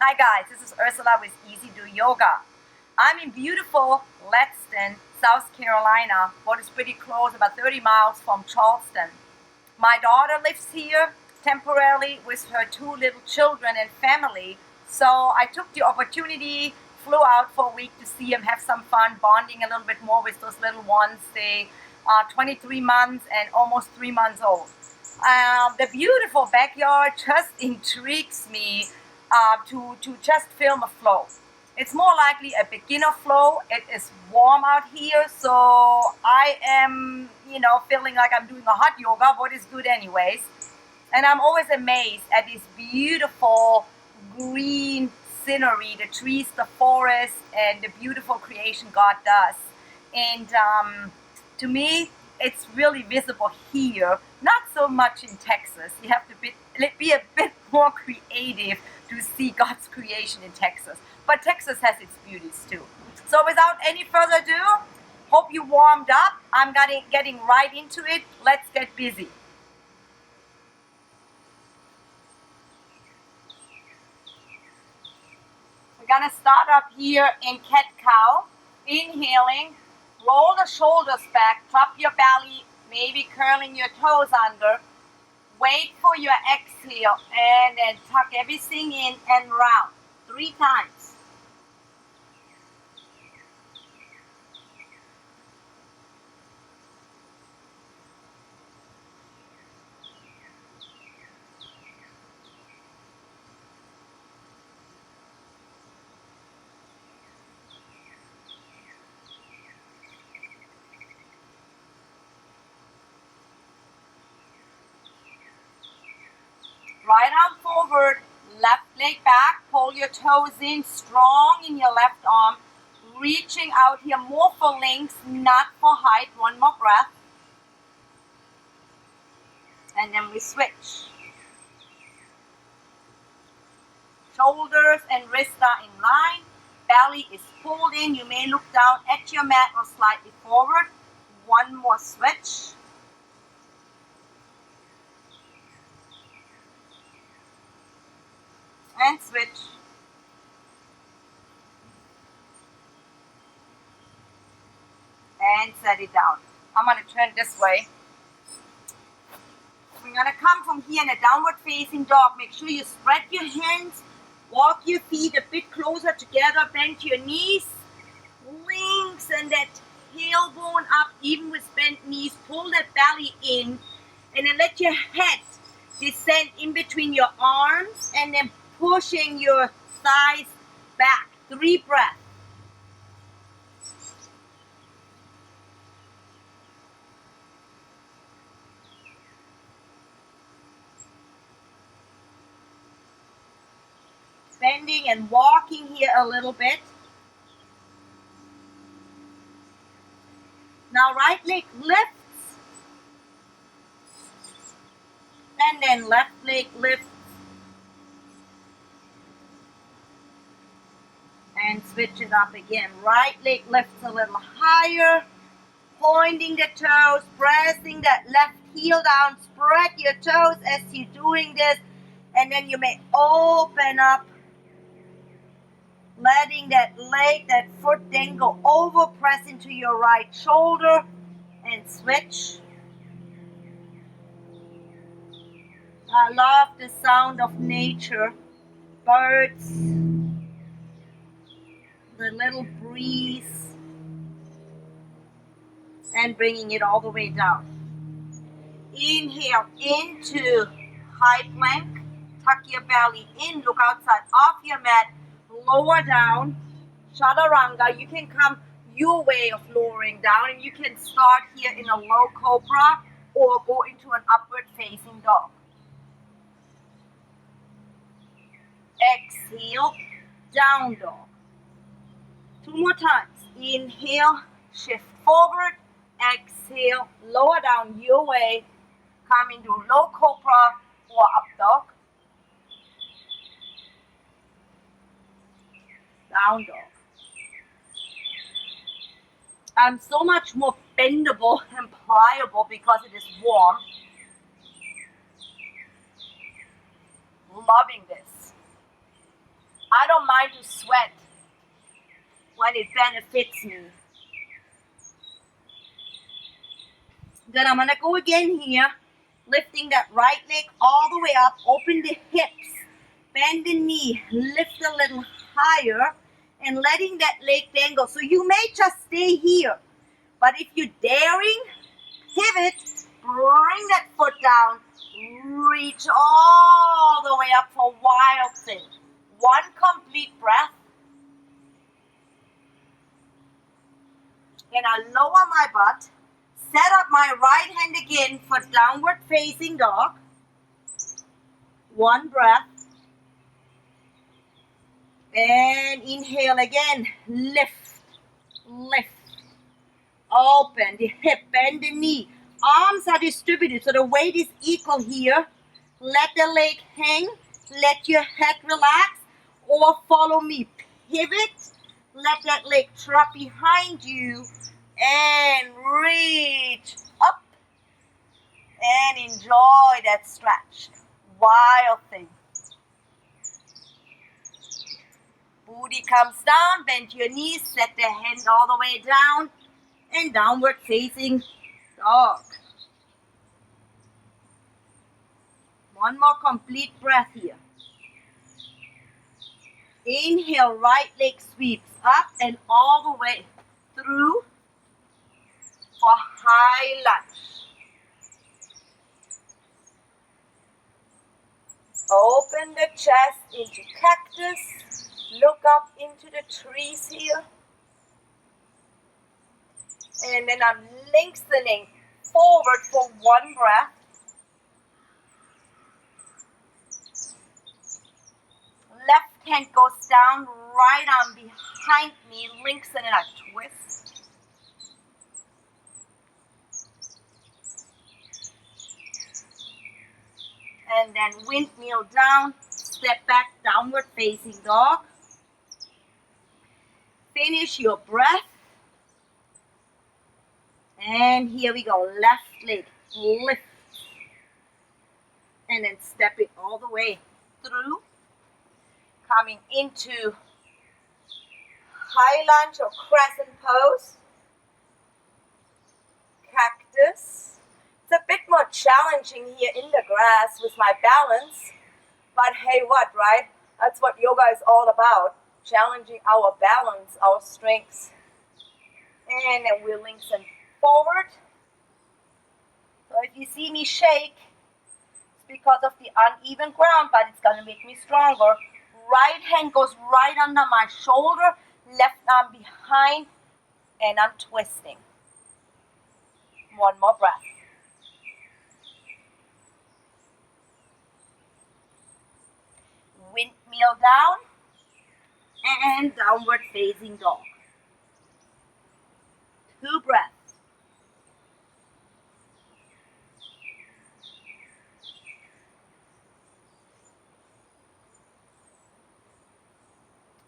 Hi guys, this is Ursula with Easy Do Yoga. I'm in beautiful Ledston, South Carolina, what is pretty close, about 30 miles from Charleston. My daughter lives here temporarily with her 2 little children and family, so I took the opportunity, flew out for a week to see them, have some fun, bonding a little bit more with those little ones. They are 23 months and almost 3 months old. The beautiful backyard just intrigues me to just film a flow. It's more likely a beginner flow. It is warm out here, so I am, feeling like I'm doing a hot yoga, what is good anyways. And I'm always amazed at this beautiful green scenery, the trees, the forest, and the beautiful creation God does. And to me, it's really visible here, not so much in Texas. You have to be a bit more creative to see God's creation in Texas. But Texas has its beauties too. So without any further ado, hope you warmed up. I'm getting right into it. Let's get busy. We're gonna start up here in cat-cow. Inhaling, roll the shoulders back, drop your belly, maybe curling your toes under. Wait for your exhale and then tuck everything in and round 3 times. Right arm forward, left leg back, pull your toes in, strong in your left arm, reaching out here more for length, not for height. 1 more breath. And then we switch. Shoulders and wrists are in line, belly is pulled in, you may look down at your mat or slightly forward. 1 more switch. And switch. And set it down. I'm going to turn this way. We're going to come from here in a downward facing dog. Make sure you spread your hands, walk your feet a bit closer together, bend your knees, lengthen that tailbone up even with bent knees, pull that belly in, and then let your head descend in between your arms and then pushing your thighs back. 3 breaths. Bending and walking here a little bit. Now right leg lifts. And then left leg lifts. And switch it up again. Right leg lifts a little higher. Pointing the toes, pressing that left heel down. Spread your toes as you're doing this. And then you may open up, letting that leg, that foot then go over, press into your right shoulder and switch. I love the sound of nature, birds, the little breeze, and bringing it all the way down. Inhale into high plank, tuck your belly in, look outside off your mat, lower down, chaturanga. You can come your way of lowering down, and you can start here in a low cobra or go into an upward facing dog. Exhale, down dog. 2 more times. Inhale, shift forward. Exhale, lower down your way. Come into low cobra or up dog. Down dog. I'm so much more bendable and pliable because it is warm. Loving this. I don't mind to sweat when it benefits me. Then I'm gonna go again here, lifting that right leg all the way up, open the hips, bend the knee, lift a little higher, and letting that leg dangle. So you may just stay here, but if you're daring, pivot, bring that foot down, reach all the way up for wild thing. One complete breath. Then I lower my butt, set up my right hand again for downward facing dog. One breath. And inhale again. Lift, lift. Open the hip, bend the knee. Arms are distributed, so the weight is equal here. Let the leg hang. Let your head relax. Or follow me. Pivot. Let that leg drop behind you. And reach up. And enjoy that stretch. Wild thing. Booty comes down. Bend your knees. Set the hand all the way down. And downward facing dog. One more complete breath here. Inhale, right leg sweeps up and all the way through for high lunge. Open the chest into cactus. Look up into the trees here. And then I'm lengthening forward for one breath. Left hand goes down, right arm behind me, lengthen and I twist. And then windmill down, step back, downward facing dog. Finish your breath. And here we go, left leg, lift. And then step it all the way through. Coming into high lunge or crescent pose. Cactus. It's a bit more challenging here in the grass with my balance. But hey, what, right? That's what yoga is all about. Challenging our balance, our strengths. And then we'll lengthen forward. So if you see me shake, it's because of the uneven ground, but it's going to make me stronger. Right hand goes right under my shoulder, left arm behind, and I'm twisting. One more breath. Windmill down, and downward facing dog. 2 breaths.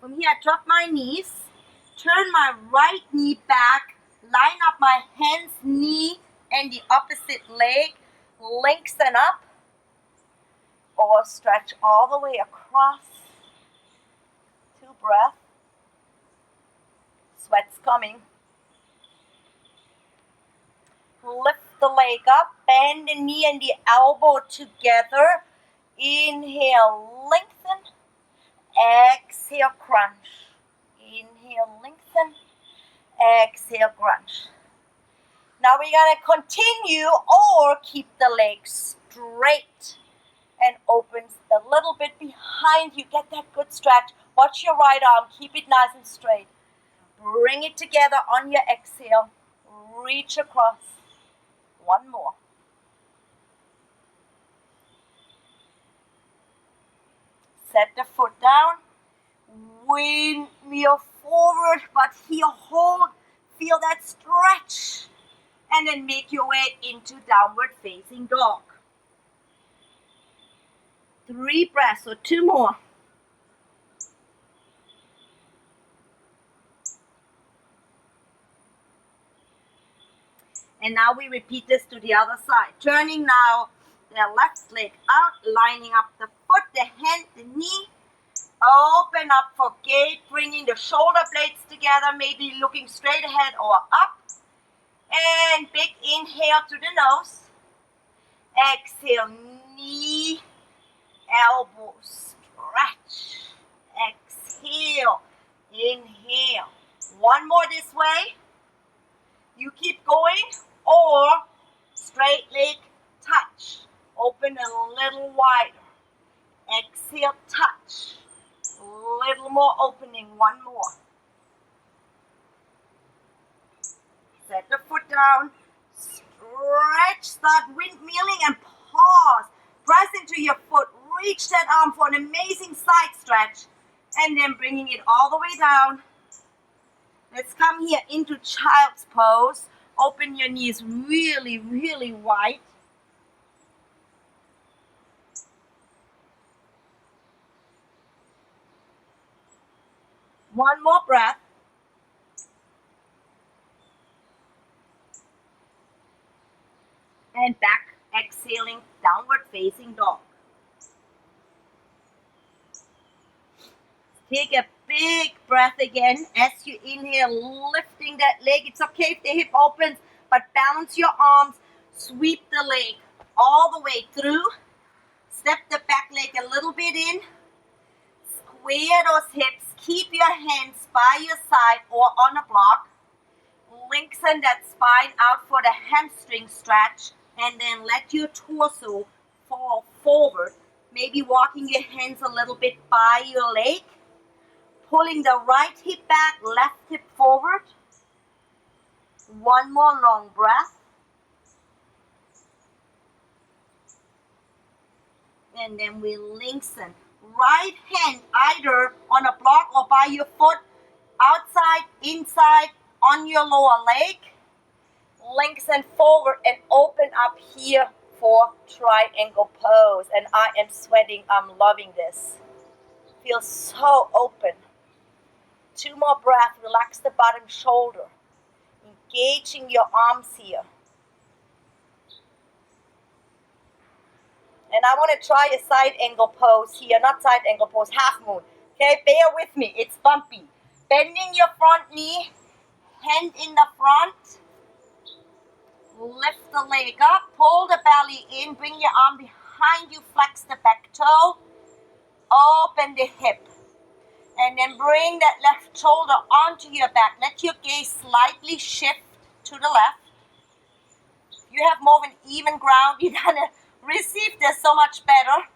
From here, I drop my knees, turn my right knee back, line up my hands, knee, and the opposite leg, lengthen up, or stretch all the way across. 2 breaths. Sweat's coming. Lift the leg up, bend the knee and the elbow together. Inhale, lengthen. Exhale, crunch. Inhale, lengthen. Exhale, crunch. Now we're going to continue or keep the legs straight and opens a little bit behind you. Get that good stretch. Watch your right arm. Keep it nice and straight. Bring it together on your exhale. Reach across. One more. Set the foot down. Windmill forward, but here hold. Feel that stretch. And then make your way into downward facing dog. 3 breaths, so 2 more. And now we repeat this to the other side. Turning now the left leg out, lining up the foot, the hand, the knee, Open up for gate, bringing the shoulder blades together, maybe looking straight ahead or up. And big inhale to the nose. Exhale, knee, elbow, stretch. Exhale, inhale. One more this way. You keep going, or straight leg touch. Open a little wider. Exhale, touch. A little more opening, one more. Set the foot down. Stretch, start windmilling and pause. Press into your foot. Reach that arm for an amazing side stretch. And then bringing it all the way down. Let's come here into child's pose. Open your knees really, really wide. One more breath. And back, exhaling, downward facing dog. Take a big breath again as you inhale, lifting that leg. It's okay if the hip opens, but balance your arms. Sweep the leg all the way through. Step the back leg a little bit in. Square those hips. Keep your hands by your side or on a block. Lengthen that spine out for the hamstring stretch. And then let your torso fall forward. Maybe walking your hands a little bit by your leg. Pulling the right hip back, left hip forward. One more long breath. And then we lengthen. Right hand either on a block or by your foot. Outside, inside, on your lower leg. Lengthen forward and open up here for triangle pose. And I am sweating. I'm loving this. Feels so open. Two more breaths. Relax the bottom shoulder. Engaging your arms here. And I want to try a side angle pose here. Not side angle pose, half moon. Okay, bear with me. It's bumpy. Bending your front knee. Hand in the front. Lift the leg up. Pull the belly in. Bring your arm behind you. Flex the back toe. Open the hip. And then bring that left shoulder onto your back. Let your gaze slightly shift to the left. If you have more of an even ground, you're going to receive this so much better.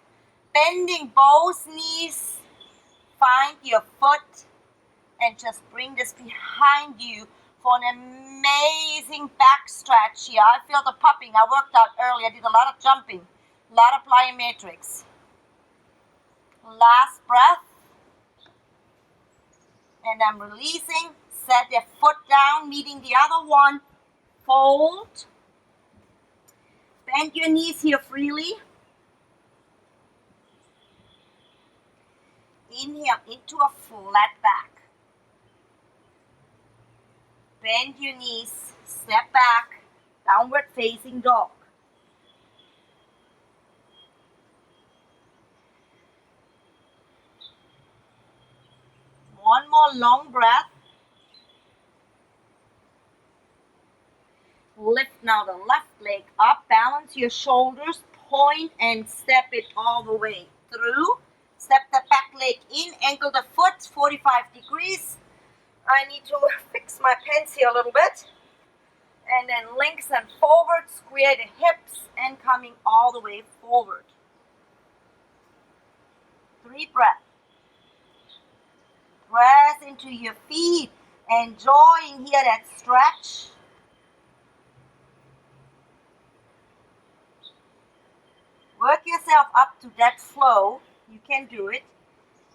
Bending both knees. Find your foot. And just bring this behind you for an amazing back stretch here. I feel the popping. I worked out earlier. I did a lot of jumping. A lot of plyometrics. Last breath. And I'm releasing. Set the foot down, meeting the other one. Fold. Bend your knees here freely. Inhale into a flat back. Bend your knees. Step back. Downward facing dog. One more long breath. Lift now the left leg up. Balance your shoulders. Point and step it all the way through. Step the back leg in. Ankle the foot 45 degrees. I need to fix my pants here a little bit. And then lengthen forward. Square the hips and coming all the way forward. 3 breaths. Press into your feet, enjoying here that stretch. Work yourself up to that flow. You can do it.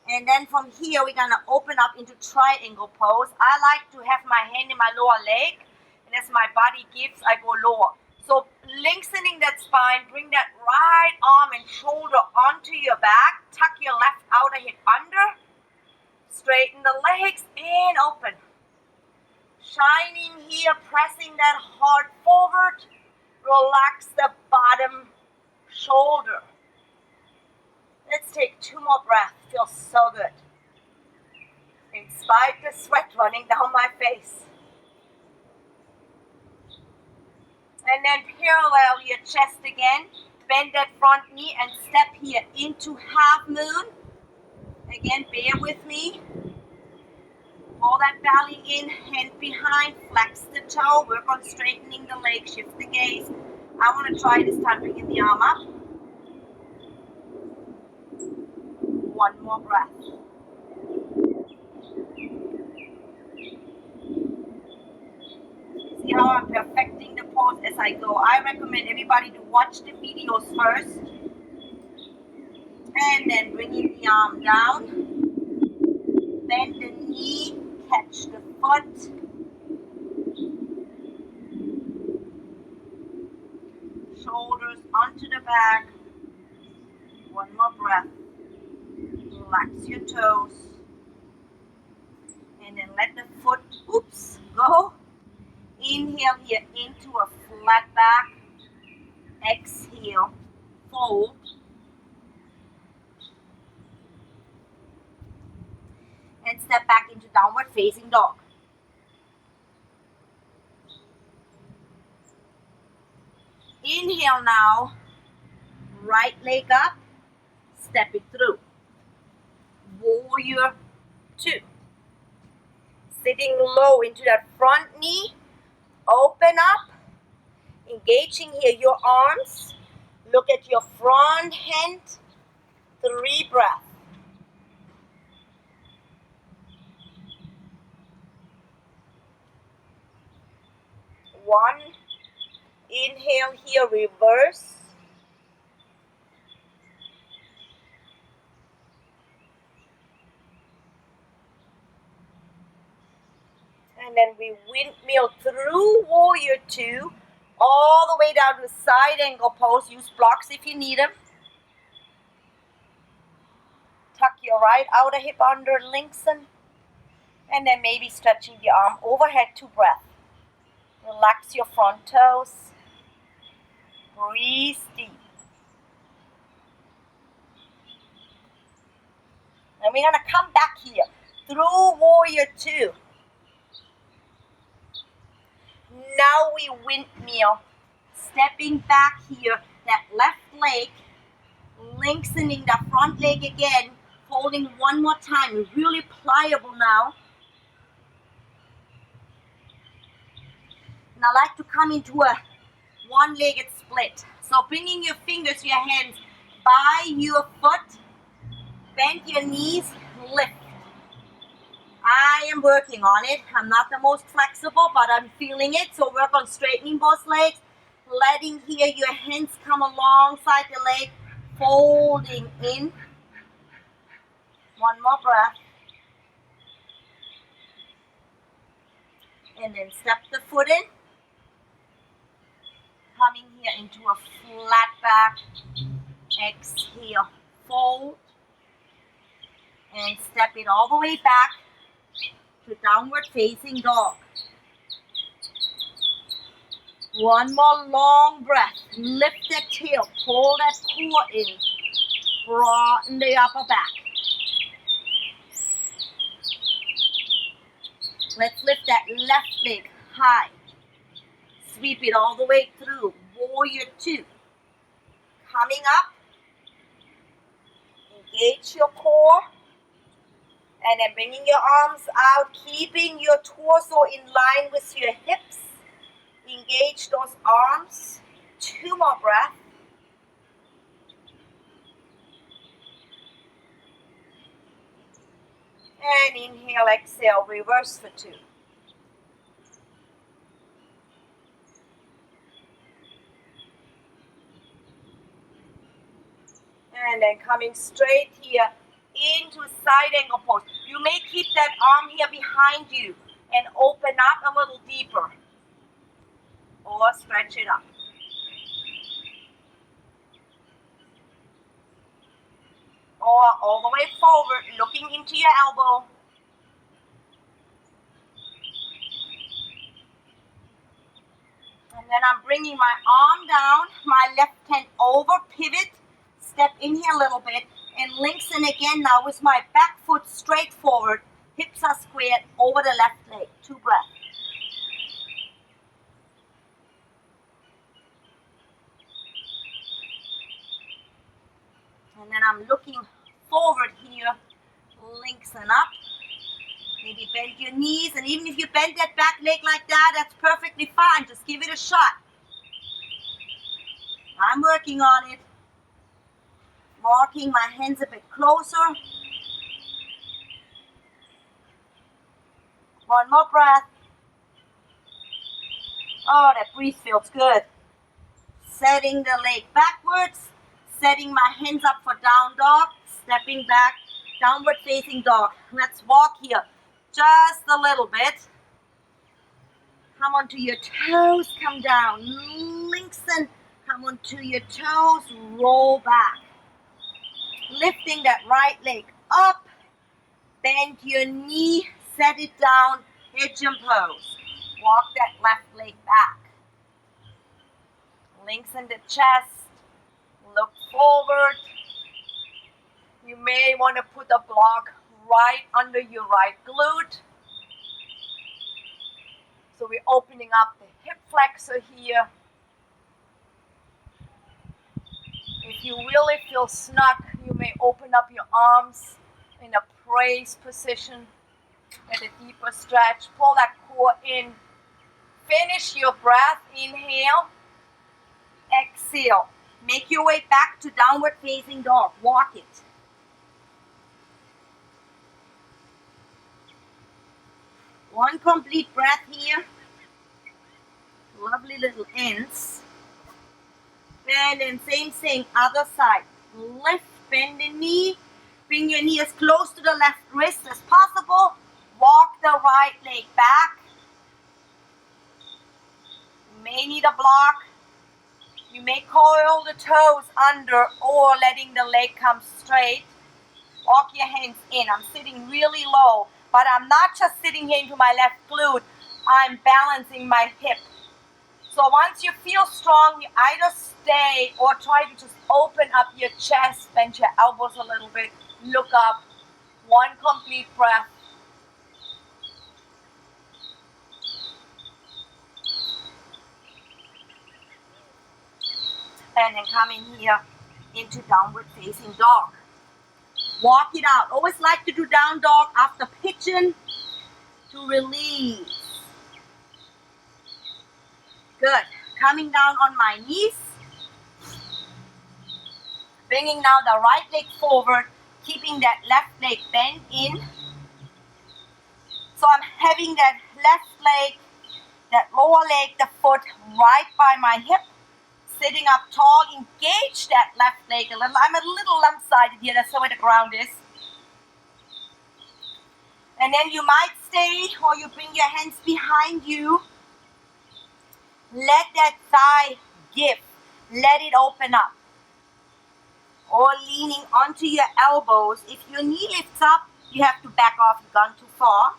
And then from here, we're going to open up into triangle pose. I like to have my hand in my lower leg. And as my body gives, I go lower. So lengthening that spine, bring that right arm and shoulder onto your back. Tuck your left outer hip under. Straighten the legs and open. Shining here, pressing that heart forward. Relax the bottom shoulder. Let's take 2 more breaths. feels so good. In spite of the sweat running down my face. And then parallel your chest again. Bend that front knee and step here into half moon. Again, bear with me. Pull that belly in, hand behind, flex the toe, work on straightening the leg, shift the gaze. I want to try this time, bringing the arm up. One more breath. See how I'm perfecting the pose as I go. I recommend everybody to watch the videos first. And then bringing the arm down. Bend the knee, catch the foot. Shoulders onto the back. One more breath. Relax your toes. And then let the foot, go. Inhale here into a flat back. Exhale, fold. And step back into downward facing dog. Inhale now, right leg up, step it through. Warrior 2. Sitting low into that front knee, open up, engaging here your arms. Look at your front hand, 3 breaths. One, inhale here, reverse. And then we windmill through warrior 2, all the way down to side angle pose. Use blocks if you need them. Tuck your right outer hip under, lengthen. And then maybe stretching the arm overhead, 2 breaths. Relax your front toes. Breathe deep. And we're going to come back here through warrior 2. Now we windmill. Stepping back here, that left leg, lengthening the front leg again, folding one more time. Really pliable now. And I like to come into a one-legged split. So bringing your fingers to your hands by your foot, bend your knees, lift. I am working on it. I'm not the most flexible, but I'm feeling it. So work on straightening both legs, letting here your hands come alongside the leg, folding in. One more breath. And then step the foot in. Coming here into a flat back. Exhale, fold. And step it all the way back to downward facing dog. One more long breath. Lift that tail, pull that core in. Broaden the upper back. Let's lift that left leg high. Sweep it all the way through. Warrior 2. Coming up. Engage your core. And then bringing your arms out, keeping your torso in line with your hips. Engage those arms. 2 more breaths. And inhale, exhale, reverse for 2. And then coming straight here into side angle pose. You may keep that arm here behind you and open up a little deeper. Or stretch it up. Or all the way forward, looking into your elbow. And then I'm bringing my arm down, my left hand over, pivot, step in here a little bit, And lengthen again now with my back foot straight forward. Hips are squared over the left leg. 2 breaths. And then I'm looking forward here. Lengthen up. Maybe bend your knees. And even if you bend that back leg like that, that's perfectly fine. Just give it a shot. I'm working on it. Walking my hands a bit closer. One more breath. Oh, that breathe feels good. Setting the leg backwards. Setting my hands up for down dog. Stepping back. Downward facing dog. Let's walk here. Just a little bit. Come onto your toes. Come down. Lengthen. Come onto your toes. Roll back. Lifting that right leg up. Bend your knee. Set it down. Pigeon pose. Walk that left leg back. Lengthen the chest. Look forward. You may want to put a block right under your right glute. So we're opening up the hip flexor here. If you really feel snug, you may open up your arms in a praise position. Get a deeper stretch. Pull that core in. Finish your breath. Inhale. Exhale. Make your way back to downward facing dog. Walk it. One complete breath here. Lovely little ends. And then same thing, other side. Lift, bend the knee. Bring your knee as close to the left wrist as possible. Walk the right leg back. You may need a block. You may coil the toes under or letting the leg come straight. Walk your hands in. I'm sitting really low, but I'm not just sitting here into my left glute. I'm balancing my hip. So once you feel strong, you either stay or try to just open up your chest, bend your elbows a little bit, look up. One complete breath. And then come in here into downward facing dog. Walk it out. Always like to do down dog after pigeon to release. Good. Coming down on my knees. Bringing now the right leg forward. Keeping that left leg bent in. So I'm having that left leg, that lower leg, the foot right by my hip. Sitting up tall, engage that left leg a little. I'm a little lump-sided here, that's the way the ground is. And then you might stay, or you bring your hands behind you. Let that thigh give. Let it open up. Or leaning onto your elbows. If your knee lifts up, you have to back off. You've gone too far.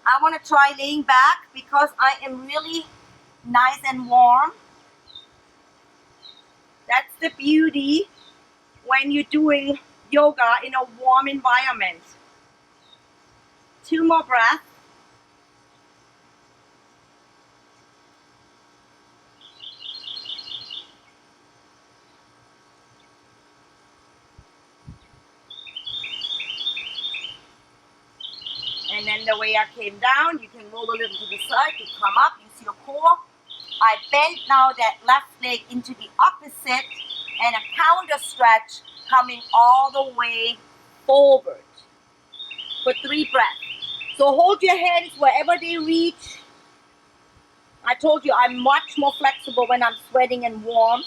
I want to try laying back because I am really nice and warm. That's the beauty when you're doing yoga in a warm environment. 2 more breaths. And then the way I came down, you can roll a little to the side to come up, use your core. I bend now that left leg into the opposite and a counter stretch coming all the way forward for 3 breaths. So hold your hands wherever they reach. I told you I'm much more flexible when I'm sweating and warm.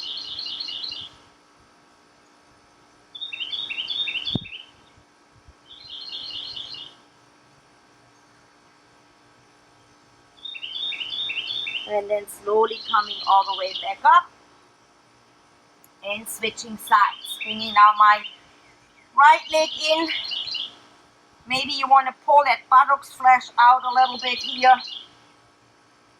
And then slowly coming all the way back up and switching sides. Bringing now my right leg in. Maybe you want to pull that buttocks flesh out a little bit here.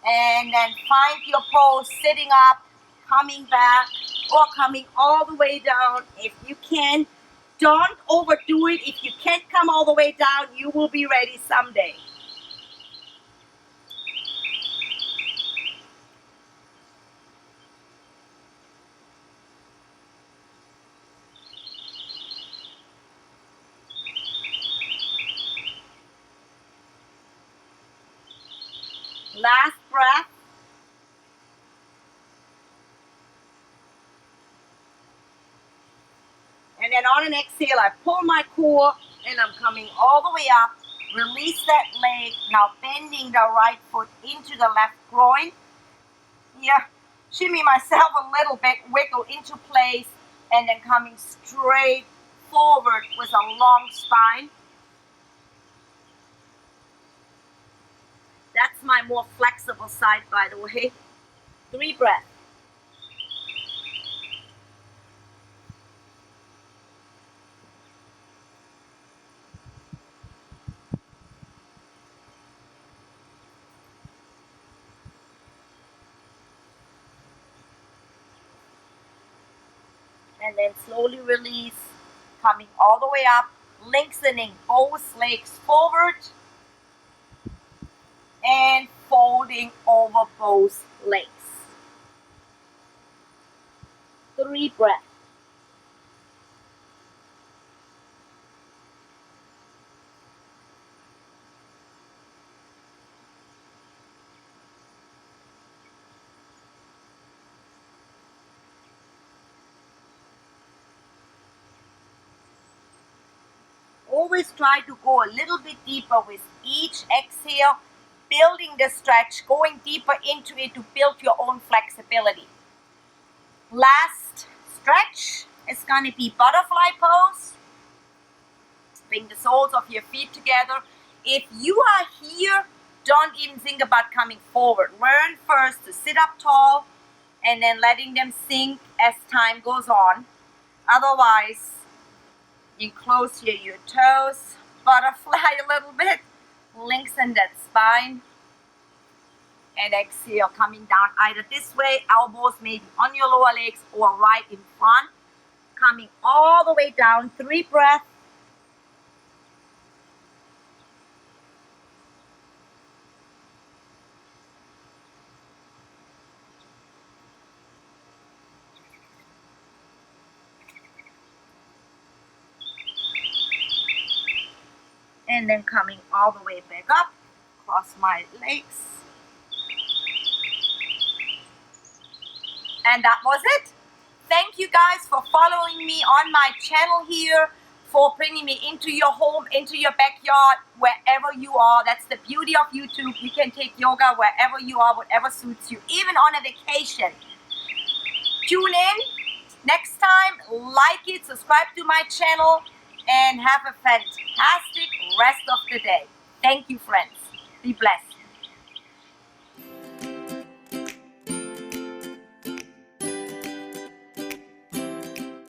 And then find your pose, sitting up, coming back or coming all the way down. If you can, don't overdo it. If you can't come all the way down, you will be ready someday. Last breath. And then on an exhale, I pull my core and I'm coming all the way up. Release that leg. Now bending the right foot into the left groin. Here, shimmy myself a little bit, wiggle into place, and then coming straight forward with a long spine. That's my more flexible side, by the way. 3 breaths. And then slowly release, coming all the way up, lengthening both legs forward, and folding over both legs. 3 breaths. Always try to go a little bit deeper with each exhale, building the stretch, going deeper into it to build your own flexibility. Last stretch is going to be butterfly pose. Bring the soles of your feet together. If you are here, don't even think about coming forward. Learn first to sit up tall and then letting them sink as time goes on. Otherwise, you close here your toes, butterfly a little bit, lengthen that spine, and exhale, coming down either this way, elbows maybe on your lower legs or right in front, coming all the way down. 3 breaths. And then coming all the way back up, cross my legs. And that was it. Thank you guys for following me on my channel here, for bringing me into your home, into your backyard, wherever you are. That's the beauty of YouTube. You can take yoga wherever you are, whatever suits you, even on a vacation. Tune in next time, like it, subscribe to my channel, and have a fantastic rest of the day. Thank you, friends. Be blessed.